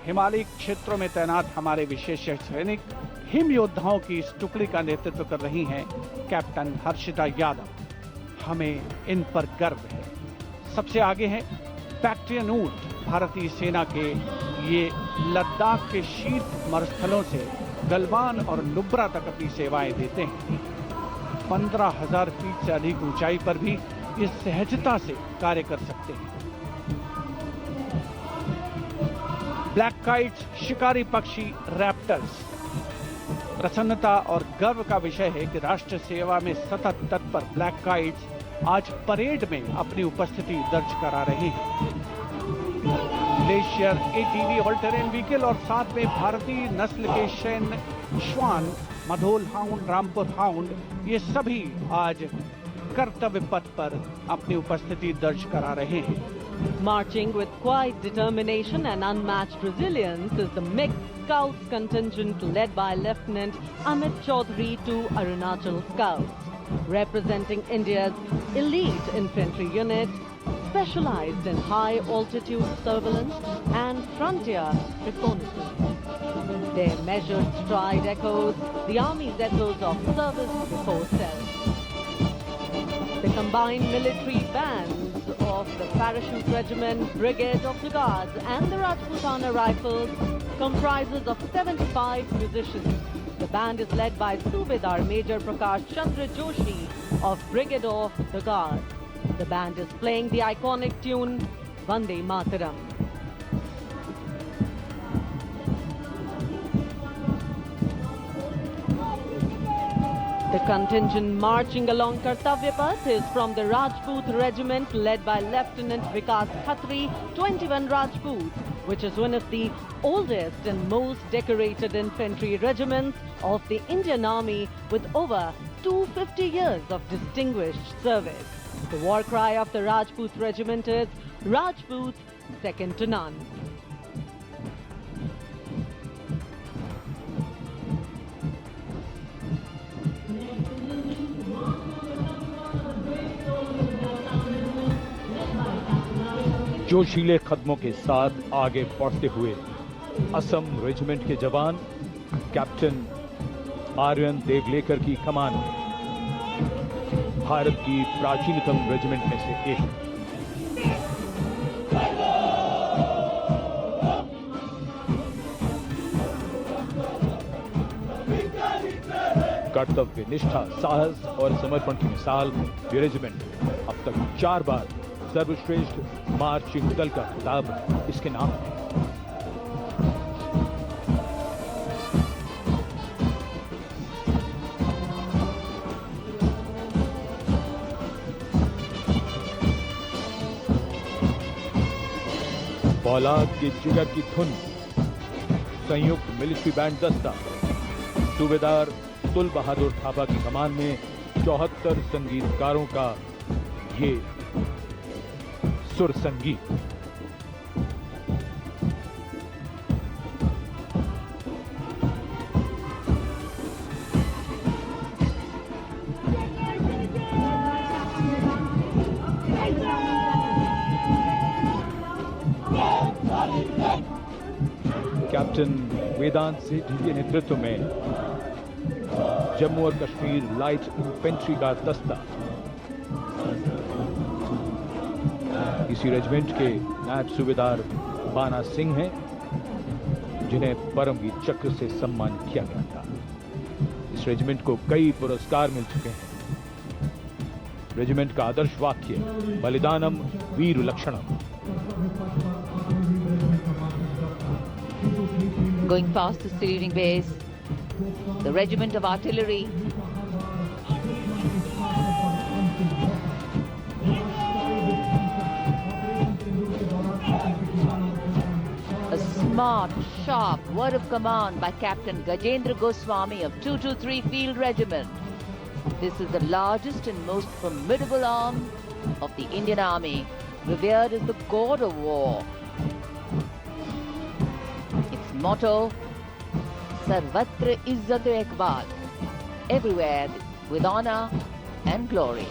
हिमालयी क्षेत्रों में तैनात हमारे विशेष सैनिक हिम योद्धाओं की इस टुकड़ी का नेतृत्व कर रही हैं कैप्टन हर्षिता यादव। हमें इन पर गर्व है। सबसे आगे हैं बैक्ट्रियन ऊंट। भारतीय सेना के ये लद्दाख के शीत मरुस्थलों से गलवान और नुब्रा तक अपनी सेवाएं देते हैं। 15,000 फीट से अधिक ऊंचाई पर भी ये सहजता से कार्य कर सकते हैं। ब्लैक काइट्स शिकारी पक्षी रैप्टर्स। प्रसन्नता और गर्व का विषय है कि राष्ट्र सेवा में सतत तत्पर ब्लैक काइट्स आज परेड में अपनी उपस्थिति दर्ज करा रहे हैं। Glacier ATV all terrain vehicle और साथ में भारतीय नस्ल के शैन श्वान, मधोल हाउंड, रामपुर हाउंड, ये सभी आज कर्तव्य पथ पर अपनी उपस्थिति दर्ज करा रहे हैं। Marching with quiet determination and unmatched resilience is the mixed Scouts contingent led by Lieutenant Amit Chaudhary to Arunachal Scouts, representing India's elite infantry unit, specialized in high-altitude surveillance and frontier reconnaissance. Their measured stride echoes the Army's ethos of service before self. The combined military bands of the Parachute Regiment, Brigade of the Guards and the Rajputana Rifles comprises of 75 musicians. The band is led by Subedar Major Prakash Chandra Joshi of Brigade of the Guards. The band is playing the iconic tune Vande Mataram. The contingent marching along Kartavya Path is from the Rajput Regiment led by Lieutenant Vikas Khatri, 21 Rajputs, which is one of the oldest and most decorated infantry regiments of the Indian Army with over 250 years of distinguished service. The war cry of the Rajput Regiment is Rajput second to none. जोशीले कदमों के साथ आगे बढ़ते हुए Assam regiment के जवान captain Aryan Devlekar की कमान में भारत की प्राचीनतम रेजिमेंट में से एक। कर्तव्य निष्ठा, साहस और समर्पण की मिसाल ये रेजिमेंट अब तक 4 बार सर्वश्रेष्ठ मार्चिंग दल का खिताब इसके नाम है। फौलाद की जिगर की धुन, संयुक्त मिलिट्री बैंड दस्ता, सूबेदार तुल बहादुर थापा की कमान में 74 संगीतकारों का ये सुर संगीत। कैप्टन वेदांत सेठी के नेतृत्व में जम्मू और कश्मीर लाइट इन्फेंट्री का दस्ता इसी रेजिमेंट के नायब सूबेदार बाना सिंह हैं, जिन्हें परमवीर चक्र से सम्मानित किया गया था। इस रेजिमेंट को कई पुरस्कार मिल चुके हैं। रेजिमेंट का आदर्श वाक्य बलिदानम वीर लक्षणम। Going past the saluting base, the regiment of artillery smart, sharp word of command by Captain Gajendra Goswami of 223 Field Regiment. This is the largest and most formidable arm of the Indian Army, revered as the god of war. Its motto, Sarvatra Izzat Iqbal, everywhere with honor and glory.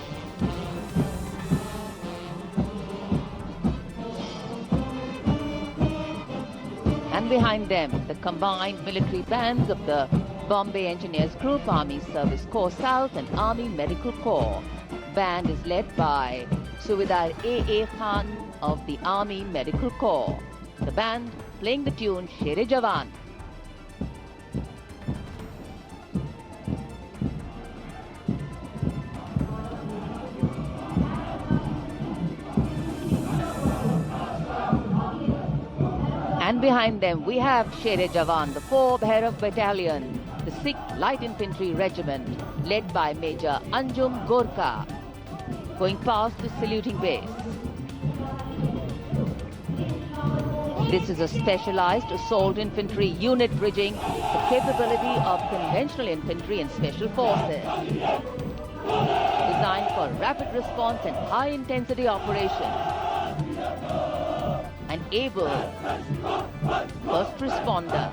And behind them, the combined military bands of the Bombay Engineers Group, Army Service Corps South and Army Medical Corps. Band is led by Subedar A.A. Khan of the Army Medical Corps. The band playing the tune Sher-e Jawan. And behind them we have Sher-e Jawan, the 4 Bhairav Battalion, the 6th Light Infantry Regiment, led by Major Anjum Gorka, going past the saluting base. This is a specialized assault infantry unit bridging the capability of conventional infantry and special forces. Designed for rapid response and high-intensity operations. An able first responder